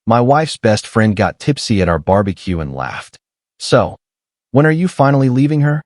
My wife's best friend got tipsy at our barbecue and laughed. So, when are you finally leaving her?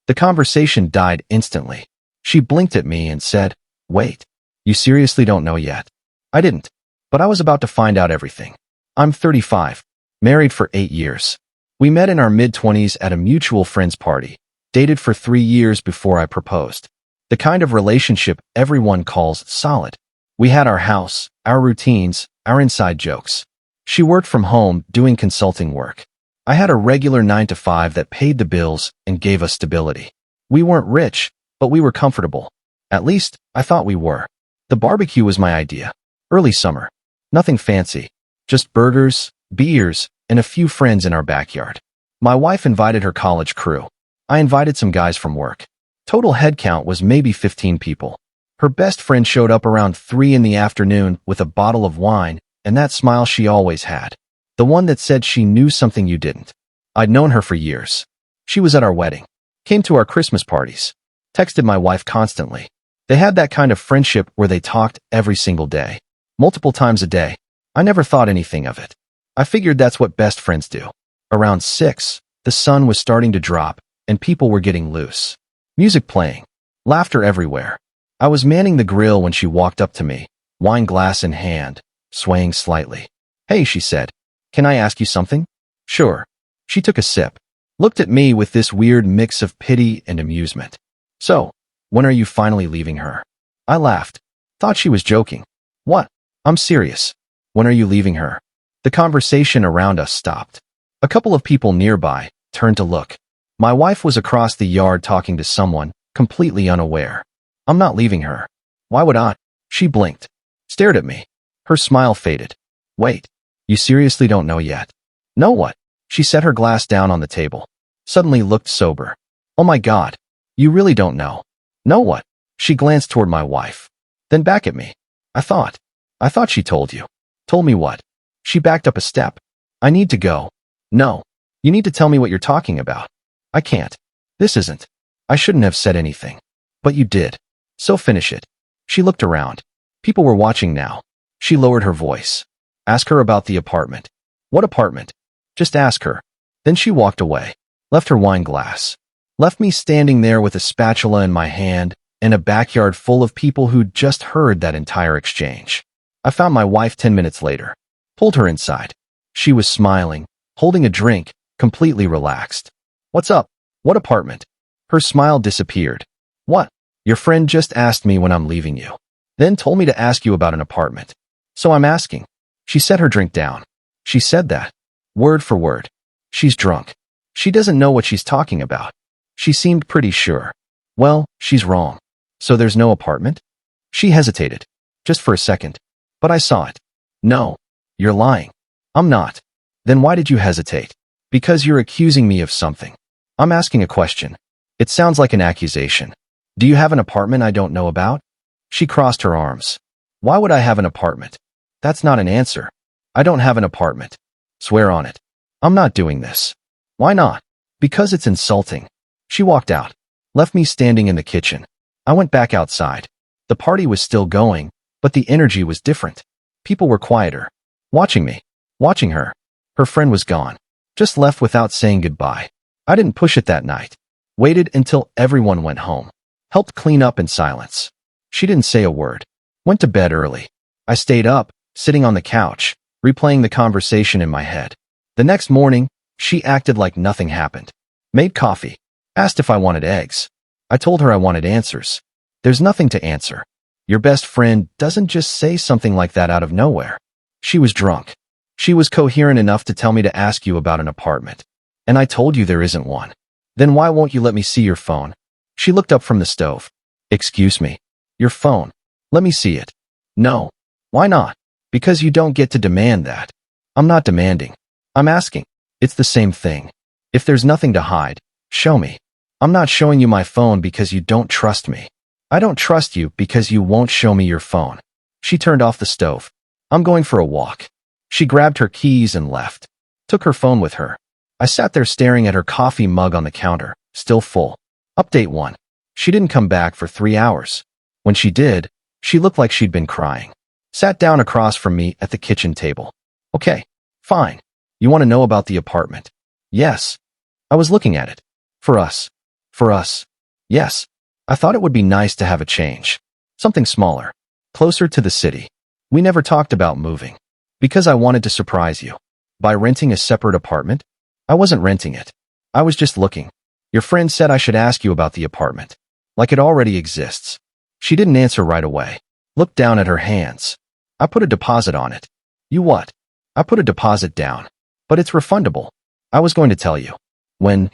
The conversation died instantly. She blinked at me and said, "Wait, you seriously don't know yet?" I didn't, but I was about to find out everything. I'm 35, married for 8 years. We met in our mid-20s at a mutual friend's party, dated for 3 years before I proposed. The kind of relationship everyone calls solid. We had our house, our routines, our inside jokes. She worked from home doing consulting work. I had a regular 9-to-5 that paid the bills and gave us stability. We weren't rich, but we were comfortable. At least, I thought we were. The barbecue was my idea. Early summer. Nothing fancy. Just burgers, beers, and a few friends in our backyard. My wife invited her college crew. I invited some guys from work. Total head count was maybe 15 people. Her best friend showed up around 3 in the afternoon with a bottle of wine and that smile she always had. The one that said she knew something you didn't. I'd known her for years. She was at our wedding. Came to our Christmas parties. Texted my wife constantly. They had that kind of friendship where they talked every single day. Multiple times a day. I never thought anything of it. I figured that's what best friends do. Around 6, the sun was starting to drop and people were getting loose. Music playing. Laughter everywhere. I was manning the grill when she walked up to me, wine glass in hand, swaying slightly. "Hey," she said. "Can I ask you something?" "Sure." She took a sip. Looked at me with this weird mix of pity and amusement. "So, when are you finally leaving her?" I laughed. Thought she was joking. "What? I'm serious. When are you leaving her?" The conversation around us stopped. A couple of people nearby turned to look. My wife was across the yard talking to someone, completely unaware. "I'm not leaving her." "Why would I?" She blinked. Stared at me. Her smile faded. "Wait, you seriously don't know yet?" "Know what?" She set her glass down on the table. Suddenly looked sober. "Oh my God, you really don't know." "Know what?" She glanced toward my wife. Then back at me. I thought she told you." "Told me what?" She backed up a step. "I need to go." "No, you need to tell me what you're talking about." "I can't. This isn't." "I shouldn't have said anything." "But you did. So finish it." She looked around. People were watching now. She lowered her voice. "Ask her about the apartment." "What apartment?" "Just ask her." Then she walked away. Left her wine glass. Left me standing there with a spatula in my hand and a backyard full of people who'd just heard that entire exchange. I found my wife 10 minutes later. Pulled her inside. She was smiling, holding a drink, completely relaxed. "What's up?" "What apartment?" Her smile disappeared. "What?" "Your friend just asked me when I'm leaving you. Then told me to ask you about an apartment. So I'm asking." She set her drink down. She said that. Word for word. She's drunk. She doesn't know what she's talking about. She seemed pretty sure. Well, she's wrong. So there's no apartment? She hesitated. Just for a second. But I saw it. "No. You're lying." "I'm not." "Then why did you hesitate?" "Because you're accusing me of something." "I'm asking a question." "It sounds like an accusation." "Do you have an apartment I don't know about?" She crossed her arms. "Why would I have an apartment?" "That's not an answer." "I don't have an apartment." "Swear on it." "I'm not doing this." "Why not?" "Because it's insulting." She walked out. Left me standing in the kitchen. I went back outside. The party was still going, but the energy was different. People were quieter. Watching me. Watching her. Her friend was gone. Just left without saying goodbye. I didn't push it that night. Waited until everyone went home. Helped clean up in silence. She didn't say a word. Went to bed early. I stayed up, sitting on the couch, replaying the conversation in my head. The next morning, she acted like nothing happened. Made coffee. Asked if I wanted eggs. I told her I wanted answers. There's nothing to answer. Your best friend doesn't just say something like that out of nowhere. She was drunk. She was coherent enough to tell me to ask you about an apartment. And I told you there isn't one. Then why won't you let me see your phone? She looked up from the stove. Excuse me. Your phone. Let me see it. No. Why not? Because you don't get to demand that. I'm not demanding. I'm asking. It's the same thing. If there's nothing to hide, show me. I'm not showing you my phone because you don't trust me. I don't trust you because you won't show me your phone. She turned off the stove. I'm going for a walk. She grabbed her keys and left. Took her phone with her. I sat there staring at her coffee mug on the counter, still full. Update 1. She didn't come back for 3 hours. When she did, she looked like she'd been crying. Sat down across from me at the kitchen table. Okay, fine. You want to know about the apartment? Yes. I was looking at it. For us. For us. Yes. I thought it would be nice to have a change. Something smaller. Closer to the city. We never talked about moving. Because I wanted to surprise you. By renting a separate apartment? I wasn't renting it. I was just looking. Your friend said I should ask you about the apartment. Like it already exists. She didn't answer right away. Looked down at her hands. I put a deposit on it. You what? I put a deposit down. But it's refundable. I was going to tell you. When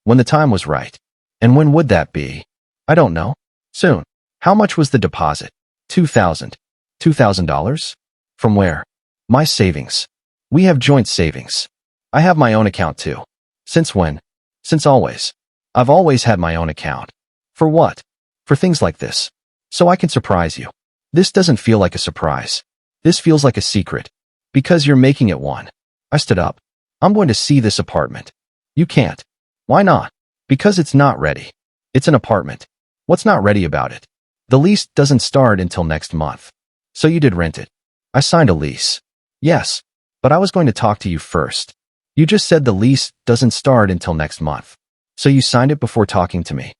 the time was right. And when would that be? I don't know. Soon. How much was the deposit? $2,000. $2,000? From where? My savings. We have joint savings. I have my own account too. Since when? Since always. I've always had my own account. For what? For things like this. So I can surprise you. This doesn't feel like a surprise. This feels like a secret. Because you're making it one. I stood up. I'm going to see this apartment. You can't. Why not? Because it's not ready. It's an apartment. What's not ready about it? The lease doesn't start until next month. So you did rent it. I signed a lease. Yes. But I was going to talk to you first. You just said the lease doesn't start until next month. So you signed it before talking to me.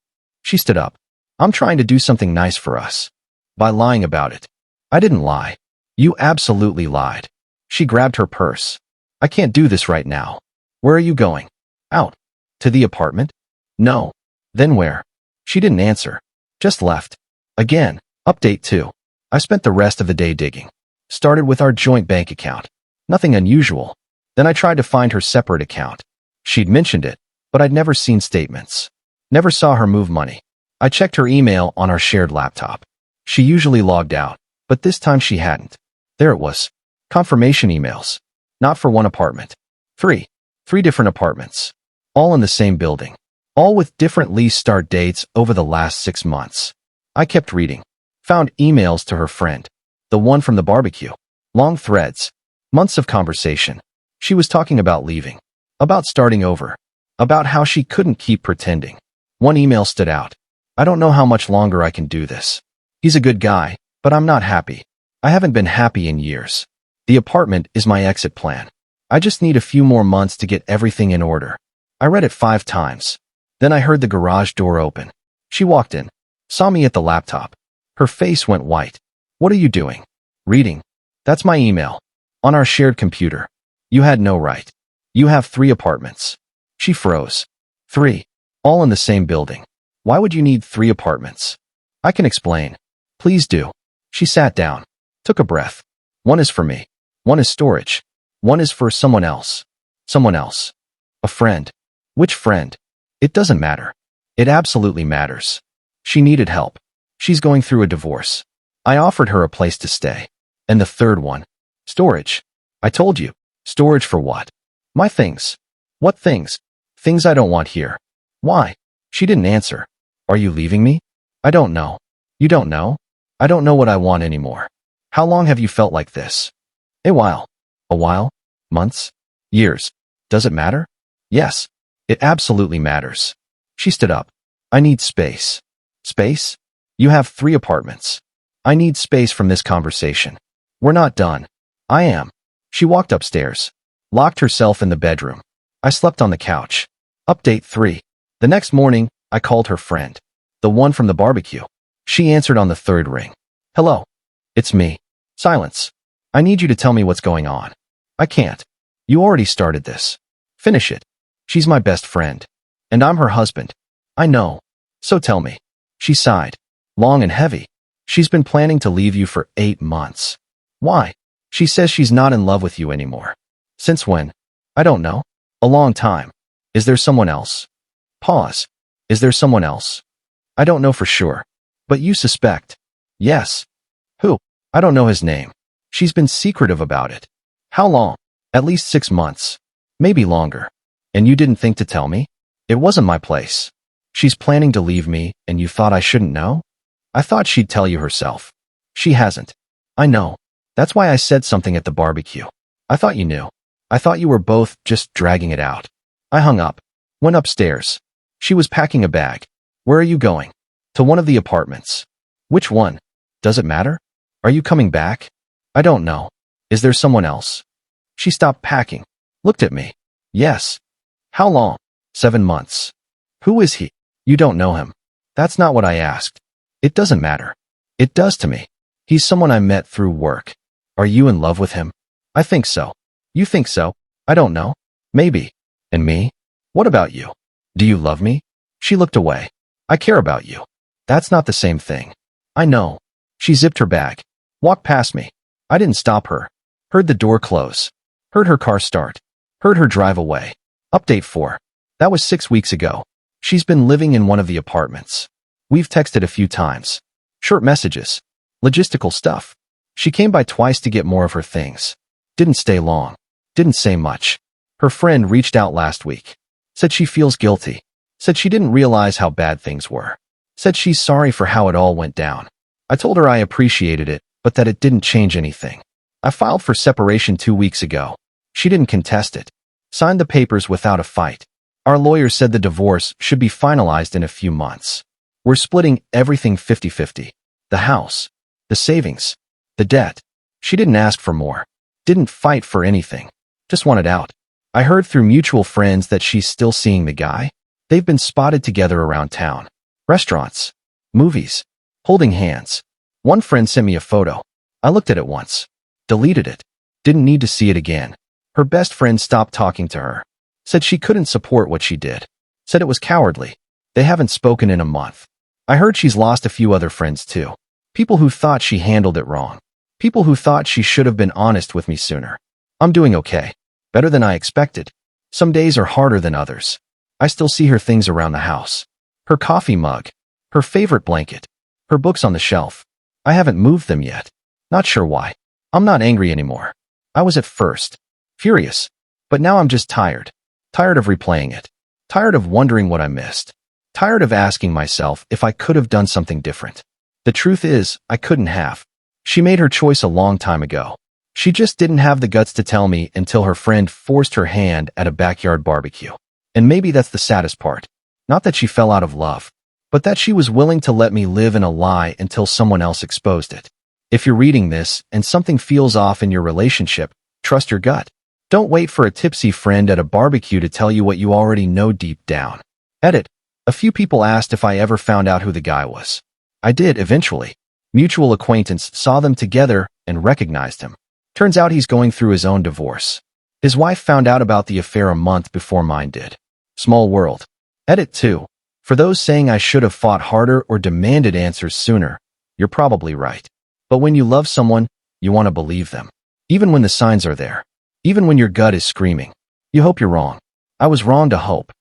She stood up. I'm trying to do something nice for us. By lying about it. I didn't lie. You absolutely lied. She grabbed her purse. I can't do this right now. Where are you going? Out. To the apartment? No. Then where? She didn't answer. Just left. Again. Update 2. I spent the rest of the day digging. Started with our joint bank account. Nothing unusual. Then I tried to find her separate account. She'd mentioned it, but I'd never seen statements. Never saw her move money. I checked her email on our shared laptop. She usually logged out, but this time she hadn't. There it was. Confirmation emails. Not for one apartment. Three different apartments. All in the same building. All with different lease start dates over the last 6 months. I kept reading. Found emails to her friend. The one from the barbecue. Long threads. Months of conversation. She was talking about leaving. About starting over. About how she couldn't keep pretending. One email stood out. I don't know how much longer I can do this. He's a good guy, but I'm not happy. I haven't been happy in years. The apartment is my exit plan. I just need a few more months to get everything in order. I read it 5 times. Then I heard the garage door open. She walked in. Saw me at the laptop. Her face went white. What are you doing? Reading. That's my email. On our shared computer. You had no right. You have 3 apartments. She froze. 3. All in the same building. Why would you need 3 apartments? I can explain. Please do. She sat down. Took a breath. One is for me. One is storage. One is for someone else. Someone else. A friend. Which friend? It doesn't matter. It absolutely matters. She needed help. She's going through a divorce. I offered her a place to stay. And the 3rd one. Storage. I told you. Storage for what? My things. What things? Things I don't want here. Why? She didn't answer. Are you leaving me? I don't know. You don't know? I don't know what I want anymore. How long have you felt like this? A while. A while? Months? Years? Does it matter? Yes. It absolutely matters. She stood up. I need space. Space? You have 3 apartments. I need space from this conversation. We're not done. I am. She walked upstairs. Locked herself in the bedroom. I slept on the couch. Update 3. The next morning, I called her friend. The one from the barbecue. She answered on the 3rd ring. Hello. It's me. Silence. I need you to tell me what's going on. I can't. You already started this. Finish it. She's my best friend. And I'm her husband. I know. So tell me. She sighed. Long and heavy. She's been planning to leave you for 8 months. Why? She says she's not in love with you anymore. Since when? I don't know. A long time. Is there someone else? Pause. Is there someone else? I don't know for sure. But you suspect. Yes. Who? I don't know his name. She's been secretive about it. How long? At least 6 months. Maybe longer. And you didn't think to tell me? It wasn't my place. She's planning to leave me, and you thought I shouldn't know? I thought she'd tell you herself. She hasn't. I know. That's why I said something at the barbecue. I thought you knew. I thought you were both just dragging it out. I hung up. Went upstairs. She was packing a bag. Where are you going? To one of the apartments. Which one? Does it matter? Are you coming back? I don't know. Is there someone else? She stopped packing, looked at me. Yes. How long? 7 months. Who is he? You don't know him. That's not what I asked. It doesn't matter. It does to me. He's someone I met through work. Are you in love with him? I think so. You think so? I don't know. Maybe. And me? What about you? Do you love me? She looked away. I care about you. That's not the same thing. I know. She zipped her bag. Walked past me. I didn't stop her. Heard the door close. Heard her car start. Heard her drive away. Update 4. That was 6 weeks ago. She's been living in one of the apartments. We've texted a few times. Short messages. Logistical stuff. She came by twice to get more of her things. Didn't stay long. Didn't say much. Her friend reached out last week. Said she feels guilty. Said she didn't realize how bad things were. Said she's sorry for how it all went down. I told her I appreciated it, but that it didn't change anything. I filed for separation 2 weeks ago. She didn't contest it. Signed the papers without a fight. Our lawyer said the divorce should be finalized in a few months. We're splitting everything 50-50. The house, the savings, the debt. She didn't ask for more. Didn't fight for anything. Just wanted out. I heard through mutual friends that she's still seeing the guy. They've been spotted together around town. Restaurants. Movies. Holding hands. One friend sent me a photo. I looked at it once. Deleted it. Didn't need to see it again. Her best friend stopped talking to her. Said she couldn't support what she did. Said it was cowardly. They haven't spoken in a month. I heard she's lost a few other friends too. People who thought she handled it wrong. People who thought she should have been honest with me sooner. I'm doing okay. Better than I expected. Some days are harder than others. I still see her things around the house. Her coffee mug. Her favorite blanket. Her books on the shelf. I haven't moved them yet. Not sure why. I'm not angry anymore. I was at first. Furious. But now I'm just tired. Tired of replaying it. Tired of wondering what I missed. Tired of asking myself if I could have done something different. The truth is, I couldn't have. She made her choice a long time ago. She just didn't have the guts to tell me until her friend forced her hand at a backyard barbecue. And maybe that's the saddest part. Not that she fell out of love, but that she was willing to let me live in a lie until someone else exposed it. If you're reading this and something feels off in your relationship, trust your gut. Don't wait for a tipsy friend at a barbecue to tell you what you already know deep down. Edit. A few people asked if I ever found out who the guy was. I did eventually. Mutual acquaintance saw them together and recognized him. Turns out he's going through his own divorce. His wife found out about the affair a month before mine did. Small world. Edit 2. For those saying I should have fought harder or demanded answers sooner, you're probably right. But when you love someone, you want to believe them. Even when the signs are there. Even when your gut is screaming. You hope you're wrong. I was wrong to hope.